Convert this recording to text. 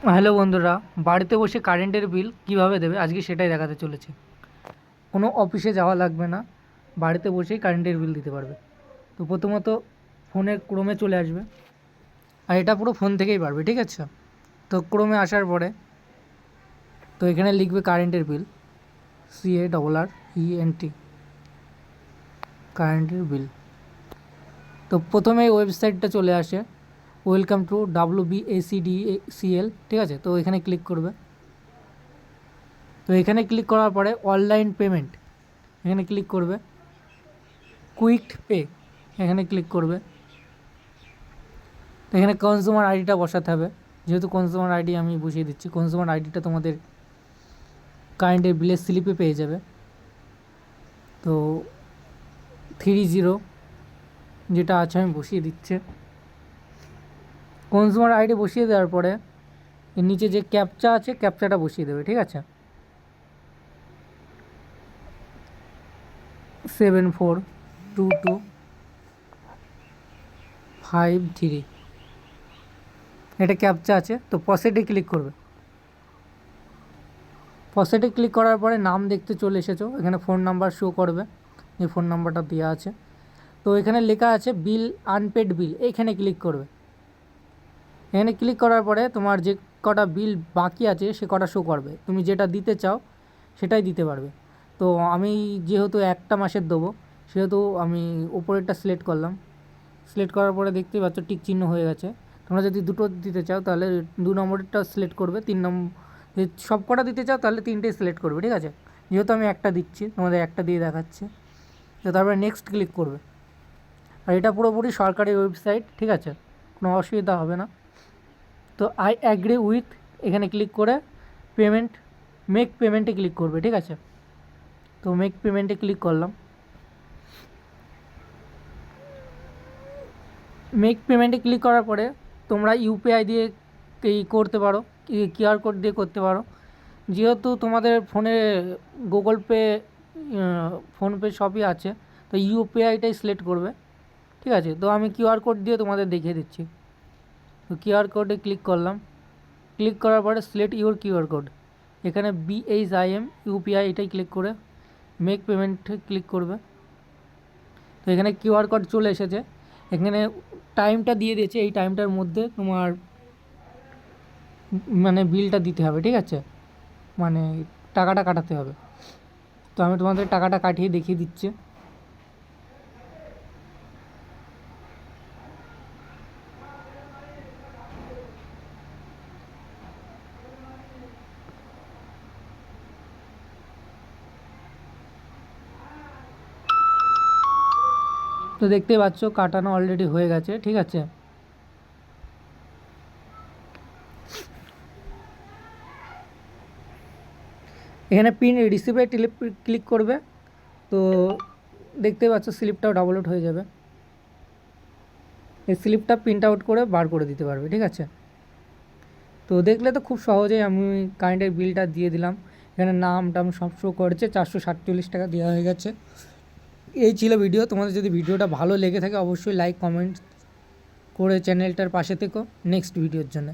Hello বন্ধুরা, বাড়িতে বসে কারেন্টের বিল কিভাবে দেবে আজকে সেটাই দেখাতে চলেছি। কোনো অফিসে যাওয়া লাগবে না, বাড়িতে বসেই কারেন্টের বিল দিতে পারবে। তো প্রথমত ফোনের ক্রোমে চলে আসবে, আর এটা পুরো ফোন থেকেই পারবে, ঠিক আছে। তো ক্রোমে আসার পরে তো এখানে লিখবে কারেন্টের বিল, CARRENT, কারেন্টের বিল। তো প্রথমেই ওয়েবসাইটটা চলে আসে, ওয়েলকাম টু WBACDCL, ঠিক আছে। তো এখানে ক্লিক করবে। তো এখানে ক্লিক করার পরে অনলাইন পেমেন্ট এখানে ক্লিক করবে, কুইক পে এখানে ক্লিক করবে। তো এখানে কনজিউমার আইডিটা বসাতে হবে, যেহেতু কনজিউমার আইডি আমি বসিয়ে দিচ্ছি। কনজিউমার আইডিটা তোমাদের কারেন্টের বিলের স্লিপে পেয়ে যাবে। তো 30 যেটা আছে আমি বসিয়ে দিচ্ছি। কনজিউমার আইডি বসিয়ে দেওয়ার পরে এর নিচে যে ক্যাপচা আছে ক্যাপচাটা বসিয়ে দেবে, ঠিক আছে। 742253, এটা ক্যাপচা আছে। তো পসেটে ক্লিক করবে। পসেটে ক্লিক করার পরে নাম দেখতে চলে এসেছো, এখানে ফোন নাম্বার শো করবে, এই ফোন নাম্বারটা দেওয়া আছে। তো এখানে লেখা আছে বিল, আনপেড বিল, এইখানে ক্লিক করবে। এখানে ক্লিক করার পরে তোমার যে কটা বিল বাকি আছে সে কটা শো করবে, তুমি যেটা দিতে চাও সেটাই দিতে পারবে। তো আমি যেহেতু একটা মাসের দেবো, সেহেতু আমি উপরেরটা সিলেক্ট করলাম। সিলেক্ট করার পরে দেখতেই পাচ্ছ টিক চিহ্ন হয়ে গেছে। তোমরা যদি দুটো দিতে চাও তাহলে 2 নম্বরটা সিলেক্ট করবে, 3 নম্বর সব কটা দিতে চাও তাহলে 3টেই সিলেক্ট করবে, ঠিক আছে। যেহেতু আমি একটা দিচ্ছি, তোমাদের একটা দিয়ে দেখাচ্ছে। তো তারপরে নেক্সট ক্লিক করবে। আর এটা পুরোপুরি সরকারি ওয়েবসাইট, ঠিক আছে, কোনো অসুবিধা হবে না। তো আই অ্যাগ্রি উইথ এখানে ক্লিক করে পেমেন্ট, মেক পেমেন্টে ক্লিক করবে, ঠিক আছে। তো মেক পেমেন্টে ক্লিক করলাম। মেক পেমেন্টে ক্লিক করার পরে তোমরা ইউপিআই দিয়ে করতে পারো, কিউআর কোড দিয়ে করতে পারো। যেহেতু তোমাদের ফোনে গুগল পে, ফোনপে সবই আছে, তো ইউপিআইটাই সিলেক্ট করবে, ঠিক আছে। তো আমি কিউআর কোড দিয়ে তোমাদের দেখিয়ে দিচ্ছি। তো কিউআর কোডে ক্লিক করলাম। ক্লিক করার পরে সিলেক্ট ইউর কিউআর কোড, এখানে BHIM ইউপিআই এটাই ক্লিক করে মেক পেমেন্টে ক্লিক করবে। তো এখানে কিউআর কোড চলে এসেছে। এখানে টাইমটা দিয়ে দিয়েছে, এই টাইমটার মধ্যে তোমার মানে বিলটা দিতে হবে, ঠিক আছে, মানে টাকাটা কাটাতে হবে। তো আমি তোমাদের টাকাটা কাটিয়ে দেখিয়ে দিচ্ছি। তো দেখতে পাচ্ছ কাটানো অলরেডি হয়ে গেছে, ঠিক আছে। এখানে পিন রিসিভে ক্লিক করবে। তো দেখতে পাচ্ছ স্লিপটাও ডাউনলোড হয়ে যাবে। এই স্লিপটা প্রিন্ট আউট করে বার করে দিতে পারবে, ঠিক আছে। তো দেখলে তো খুব সহজেই আমি কারেন্টের বিলটা দিয়ে দিলাম। এখানে নাম টাম সব শো করেছে, 447 টাকা দেওয়া হয়ে গেছে। এই ছিল ভিডিও। তোমাদের যদি ভিডিওটা ভালো লেগে থাকে অবশ্যই লাইক কমেন্ট করে চ্যানেলটার পাশে থেকো নেক্সট ভিডিওর জন্য।